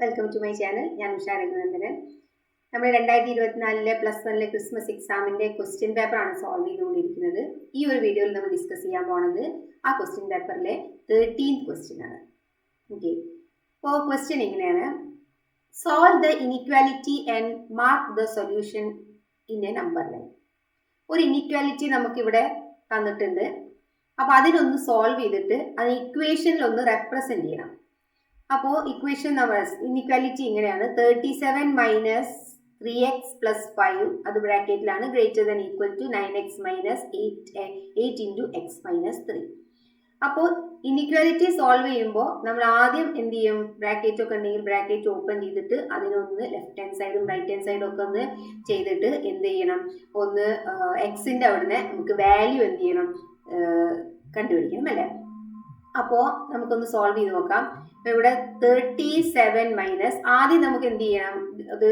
Welcome to my channel. ഞാൻ ഉഷാ രഘുനന്ദനൻ. നമ്മൾ 2024 +1 Christmas എക്സാമിൻ്റെ ക്വസ്റ്റ്യൻ പേപ്പറാണ് സോൾവ് ചെയ്തുകൊണ്ടിരിക്കുന്നത്. ഈ ഒരു വീഡിയോയിൽ നമ്മൾ ഡിസ്കസ് ചെയ്യാൻ പോണത് ആ ക്വസ്റ്റ്യൻ പേപ്പറിലെ 13th ക്വസ്റ്റ്യൻ ആണ്. ഓക്കെ, അപ്പോൾ ക്വസ്റ്റ്യൻ ഇങ്ങനെയാണ്: solve the inequality and mark the solution in A number line. ഒരു ഇനിക്വാലിറ്റി നമുക്കിവിടെ തന്നിട്ടുണ്ട്. അപ്പോൾ അതിനൊന്ന് സോൾവ് ചെയ്തിട്ട് അത് ഇക്വേഷനിൽ ഒന്ന് റെപ്രസെൻറ്റ് ചെയ്യണം. അപ്പോൾ ഇക്വേഷൻ നമ്മൾ ഇനിക്വാലിറ്റി ഇങ്ങനെയാണ്: 37 - 3x + 5 അത് ബ്രാക്കറ്റിലാണ് greater than equal to 9x - 8 × x - 3. അപ്പോൾ ഇനിക്വാലിറ്റി സോൾവ് ചെയ്യുമ്പോൾ നമ്മൾ ആദ്യം എന്ത് ചെയ്യും? ബ്രാക്കറ്റ് ഒക്കെ ഉണ്ടെങ്കിൽ ബ്രാക്കറ്റ് ഓപ്പൺ ചെയ്തിട്ട് അതിനൊന്ന് ലെഫ്റ്റ് ഹാൻഡ് സൈഡും റൈറ്റ് ഹാൻഡ് സൈഡും ഒക്കെ ഒന്ന് ചെയ്തിട്ട് എന്ത് ചെയ്യണം? ഒന്ന് എക്സിൻ്റെ അവിടുന്ന് നമുക്ക് വാല്യൂ എന്ത് ചെയ്യണം? കണ്ടുപിടിക്കണം അല്ലേ? അപ്പോൾ നമുക്കൊന്ന് സോൾവ് ചെയ്ത് നോക്കാം. ഇവിടെ 37 ആദ്യം നമുക്ക് എന്ത് ചെയ്യണം? അത്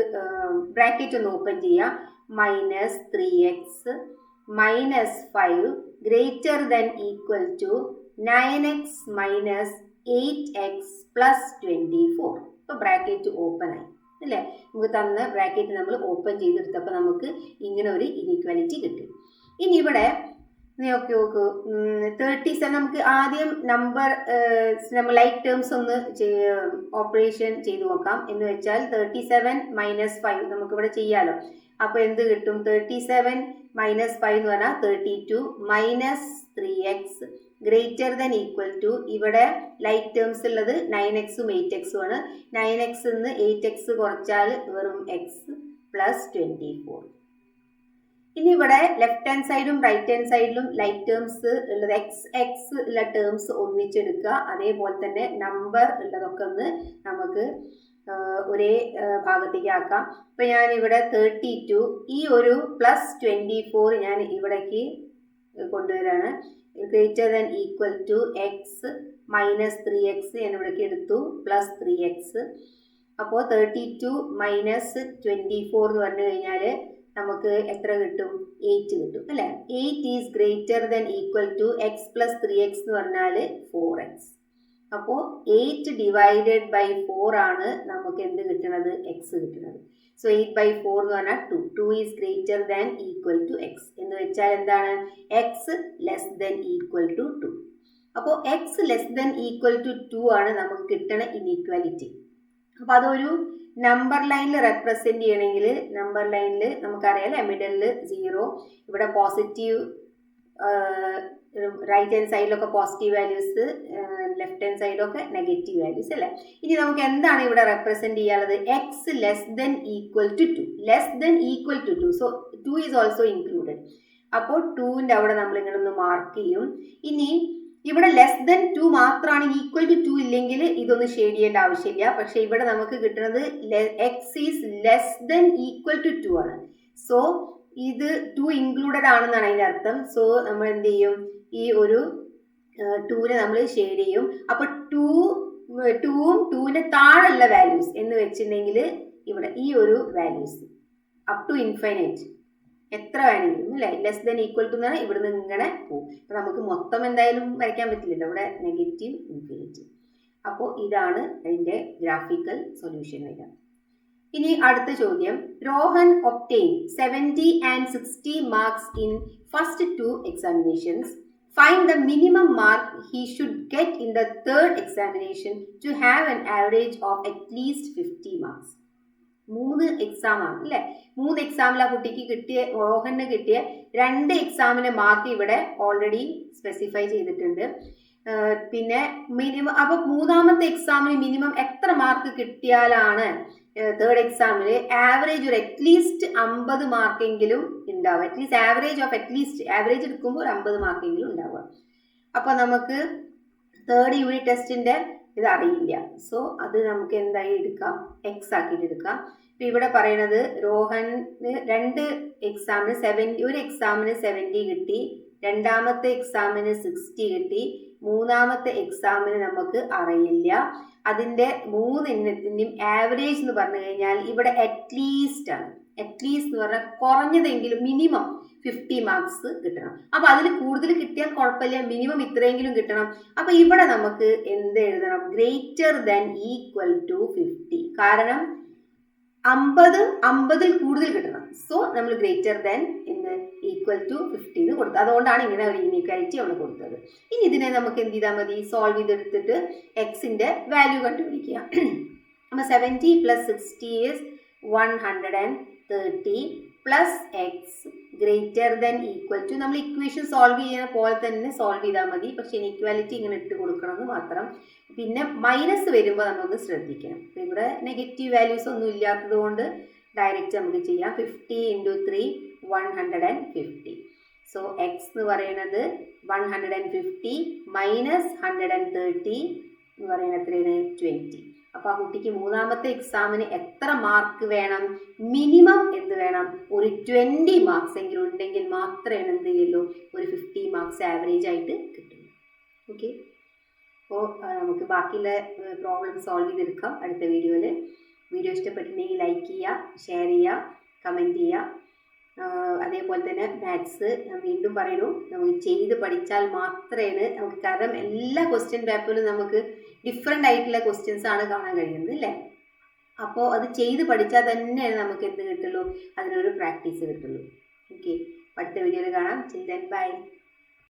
ബ്രാക്കറ്റ് ഒന്ന് ഓപ്പൺ ചെയ്യാം. -3x - 5 greater than equal to 9x - 8x + 24. ഇപ്പോൾ ബ്രാക്കറ്റ് ഓപ്പൺ ആയി അല്ലേ? നമുക്ക് തന്ന ബ്രാക്കറ്റ് നമ്മൾ ഓപ്പൺ ചെയ്തെടുത്തപ്പോൾ നമുക്ക് ഇങ്ങനെ ഒരു ഇനീക്വാലിറ്റി കിട്ടി. ഇനി ഇവിടെ നോക്കൂ, 37 നമുക്ക് ആദ്യം നമ്മൾ ലൈക്ക് ടേംസ് ഒന്ന് ഓപ്പറേഷൻ ചെയ്ത് നോക്കാം. എന്ന് വെച്ചാൽ 37 - 5 നമുക്കിവിടെ ചെയ്യാലോ. അപ്പോൾ എന്ത് കിട്ടും? 37 - 5 എന്ന് പറഞ്ഞാൽ 32 - 3x greater than equal to, ഇവിടെ ലൈക്ക് ടേംസ് ഉള്ളത് 9x ഉം 8x ആണ്. 9x നിന്ന് 8x കുറച്ചാൽ വെറും x + 24. ഇനി ഇവിടെ ലെഫ്റ്റ് ഹാൻഡ് സൈഡും റൈറ്റ് ഹാൻഡ് സൈഡിലും ലൈക്ക് ടേംസ് ഉള്ളത് എക്സ് ഉള്ള ടേംസ് ഒന്നിച്ചെടുക്കുക. അതേപോലെ തന്നെ നമ്പർ ഉള്ളതൊക്കെ ഒന്ന് നമുക്ക് ഒരേ ഭാഗത്തേക്ക് ആക്കാം. ഇപ്പം ഞാൻ ഇവിടെ 32 ഈ ഒരു +24 ഞാൻ ഇവിടേക്ക് കൊണ്ടുവരാണ്. Greater than equal to x - 3x ഞാൻ ഇവിടേക്ക് എടുത്തു +3x. അപ്പോൾ 32 - 24 എന്ന് പറഞ്ഞു കഴിഞ്ഞാൽ നമുക്ക് എത്ര കിട്ടും? 8 കിട്ടും അല്ലേ? 8 is greater than equal to x + 3x എന്ന് പറഞ്ഞാൽ 4x. അപ്പോൾ 8 ഡിവൈഡഡ് ബൈ 4 ആണ് നമുക്ക് എന്ത് കിട്ടുന്നത്? x കിട്ടുന്നത്. സോ 8/4 എന്ന് പറഞ്ഞാൽ 2 is greater than equal to x എന്ന് വെച്ചാൽ എന്താണ്? x less than equal to 2. അപ്പോൾ x less than equal to 2 ആണ് നമുക്ക് കിട്ടണ ഇനീക്വാലിറ്റി. അപ്പോൾ അതൊരു നമ്പർ ലൈനിൽ റെപ്രസെൻറ്റ് ചെയ്യണമെങ്കിൽ നമ്പർ ലൈനിൽ നമുക്കറിയാലോ, മിഡിലിൽ 0, ഇവിടെ പോസിറ്റീവ് റൈറ്റ് ഹാൻഡ് സൈഡിലൊക്കെ പോസിറ്റീവ് വാല്യൂസ്, ലെഫ്റ്റ് ഹാൻഡ് സൈഡൊക്കെ നെഗറ്റീവ് വാല്യൂസ് അല്ലേ? ഇനി നമുക്ക് എന്താണ് ഇവിടെ റെപ്രസെൻറ്റ് ചെയ്യാനുള്ളത്? x less than equal to 2. Less than equal to 2. So 2 is also included. അപ്പോൾ 2ൻ്റെ അവിടെ നമ്മൾ ഇങ്ങനെ ഒന്ന് മാർക്ക് ചെയ്യും. ഇനി ഇവിടെ ലെസ് ദാൻ 2 മാത്രമാണ്, ഈക്വൽ ടു 2 ഇല്ലെങ്കിൽ ഇതൊന്നും ഷെയ്ഡ് ചെയ്യേണ്ട ആവശ്യമില്ല. പക്ഷെ ഇവിടെ നമുക്ക് കിട്ടുന്നത് x is less than equal to 2 ആണ്. സോ ഇത് 2 ഇൻക്ലൂഡഡ് ആണെന്നാണ് അതിൻ്റെ അർത്ഥം. സോ നമ്മൾ എന്ത് ചെയ്യും? ഈ ഒരു 2നെ നമ്മൾ ഷെയ്ഡ് ചെയ്യും. അപ്പോൾ 2ഉം 2ന് താഴെയുള്ള വാല്യൂസ് എന്ന് വെച്ചിട്ടുണ്ടെങ്കിൽ ഇവിടെ ഈ ഒരു വാല്യൂസ് അപ് ടു ഇൻഫൈനൈറ്റ് എത്ര വേണമെങ്കിലും അല്ലേ? ലെസ് ദാൻ ഈക്വൽ ടു എന്നാണ് ഇവിടുന്ന് ഇങ്ങനെ പോകും. അപ്പോൾ നമുക്ക് മൊത്തം എന്തായാലും വരയ്ക്കാൻ പറ്റില്ലല്ലോ, ഇവിടെ നെഗറ്റീവ് ഇൻഫിനിറ്റി. അപ്പോൾ ഇതാണ് അതിൻ്റെ ഗ്രാഫിക്കൽ സൊല്യൂഷൻ വരിക. ഇനി അടുത്ത ചോദ്യം: Rohan obtain 70 and 60 marks in first 2 examinations. Find the minimum mark he should get in the third examination to have an average of at least 50 marks. 3 എക്സാമാണ് അല്ലേ? 3 എക്സാമിൽ ആ കുട്ടിക്ക് കിട്ടിയ, രോഹന് കിട്ടിയ 2 എക്സാമിന് മാർക്ക് ഇവിടെ ഓൾറെഡി സ്പെസിഫൈ ചെയ്തിട്ടുണ്ട്. പിന്നെ മിനിമം, അപ്പോൾ 3ാമത്തെ എക്സാമിന് മിനിമം എത്ര മാർക്ക് കിട്ടിയാലാണ് തേർഡ് എക്സാമിൽ ആവറേജ് ഒരു അറ്റ്ലീസ്റ്റ് 50 മാർക്കെങ്കിലും ഉണ്ടാവുക? അറ്റ്ലീസ്റ്റ് ആവറേജ് ഓഫ് ആവറേജ് എടുക്കുമ്പോൾ ഒരു 50 മാർക്കെങ്കിലും ഉണ്ടാവുക. അപ്പോൾ നമുക്ക് തേർഡ് യൂണിറ്റ് ടെസ്റ്റിൻ്റെ ഇത് അറിയില്ല. സോ അത് നമുക്ക് എന്തായി എടുക്കാം? x ആക്കിയിട്ട് എടുക്കാം. ഇപ്പം ഇവിടെ പറയണത് രോഹന് 2 എക്സാമിന് ഒരു എക്സാമിന് 70 കിട്ടി, 2ാമത്തെ എക്സാമിന് 60 കിട്ടി, 3ാമത്തെ എക്സാമിന് നമുക്ക് അറിയില്ല. അതിൻ്റെ 3 ഇനത്തിൻ്റെയും ആവറേജ് എന്ന് പറഞ്ഞു കഴിഞ്ഞാൽ ഇവിടെ അറ്റ്ലീസ്റ്റ് ആണ്. അറ്റ്ലീസ്റ്റ് എന്ന് പറഞ്ഞാൽ കുറഞ്ഞതെങ്കിലും മിനിമം 50 മാർക്സ് കിട്ടണം. അപ്പോൾ അതിൽ കൂടുതൽ കിട്ടിയാൽ കുഴപ്പമില്ല, മിനിമം ഇത്രയെങ്കിലും കിട്ടണം. അപ്പോൾ ഇവിടെ നമുക്ക് എന്ത് എഴുതണം? Greater than equal to 50. കാരണം 50 കൂടുതൽ കിട്ടണം. സോ നമ്മൾ ഗ്രേറ്റർ ദാൻ എന്ന് ഈക്വൽ ടു 50 എന്ന് കൊടുത്തു. അതുകൊണ്ടാണ് ഇങ്ങനെ ഒരു ഇനീക്വാലിറ്റി നമ്മൾ കൊടുത്തത്. ഇനി ഇതിനെ നമുക്ക് എന്ത് ചെയ്താൽ മതി, സോൾവ് ചെയ്തെടുത്തിട്ട് എക്സിൻ്റെ വാല്യൂ കണ്ടുപിടിക്കുക. അപ്പോൾ 70 + 60 is 130 plus X greater than equal to, നമ്മൾ ഇക്വേഷൻ സോൾവ് ചെയ്യുന്ന പോലെ തന്നെ സോൾവ് ചെയ്താൽ മതി. പക്ഷേ ഇനീക്വാലിറ്റി ഇങ്ങനെ ഇട്ട് കൊടുക്കണമെന്ന് മാത്രം. പിന്നെ മൈനസ് വരുമ്പോൾ നമ്മളൊന്ന് ശ്രദ്ധിക്കണം. അപ്പോൾ ഇവിടെ നെഗറ്റീവ് വാല്യൂസ് ഒന്നും ഇല്ലാത്തത് കൊണ്ട് ഡയറക്റ്റ് നമുക്ക് ചെയ്യാം. 50 × 3 150. സോ എക്സ് എന്ന് പറയുന്നത് 150 മൈനസ് 130 എന്ന് പറയുന്നത് എത്രയാണ്, 20. അപ്പോൾ ആ കുട്ടിക്ക് മൂന്നാമത്തെ എക്സാമിന് എത്ര മാർക്ക് വേണം, മിനിമം എന്ത് വേണം, ഒരു 20 മാർക്സ് എങ്കിലും ഉണ്ടെങ്കിൽ മാത്രമേ എന്ത് ചെയ്യുള്ളൂ, ഒരു 50 മാർക്സ് ആവറേജ് ആയിട്ട് കിട്ടുള്ളൂ. ഓക്കെ, അപ്പോൾ നമുക്ക് ബാക്കിയുള്ള പ്രോബ്ലം സോൾവ് ചെയ്തെടുക്കാം അടുത്ത വീഡിയോയിൽ. വീഡിയോ ഇഷ്ടപ്പെട്ടിട്ടുണ്ടെങ്കിൽ ലൈക്ക് ചെയ്യുക, ഷെയർ ചെയ്യുക, കമൻറ്റ് ചെയ്യുക. അതേപോലെ തന്നെ മാത്സ് ഞാൻ വീണ്ടും പറയുന്നു, നമുക്ക് ചെയ്ത് പഠിച്ചാൽ മാത്രമേ നമുക്ക്, കാരണം എല്ലാ ക്വസ്റ്റ്യൻ പേപ്പറിലും നമുക്ക് ഡിഫറെൻ്റ് ആയിട്ടുള്ള ക്വസ്റ്റ്യൻസ് ആണ് കാണാൻ കഴിയുന്നത് അല്ലേ. അപ്പോൾ അത് ചെയ്ത് പഠിച്ചാൽ തന്നെയാണ് നമുക്ക് എന്ത് കിട്ടുള്ളൂ, അതിനൊരു പ്രാക്ടീസ് കിട്ടുള്ളൂ. ഓക്കെ, അടുത്ത വീഡിയോയിൽ കാണാം. Children by.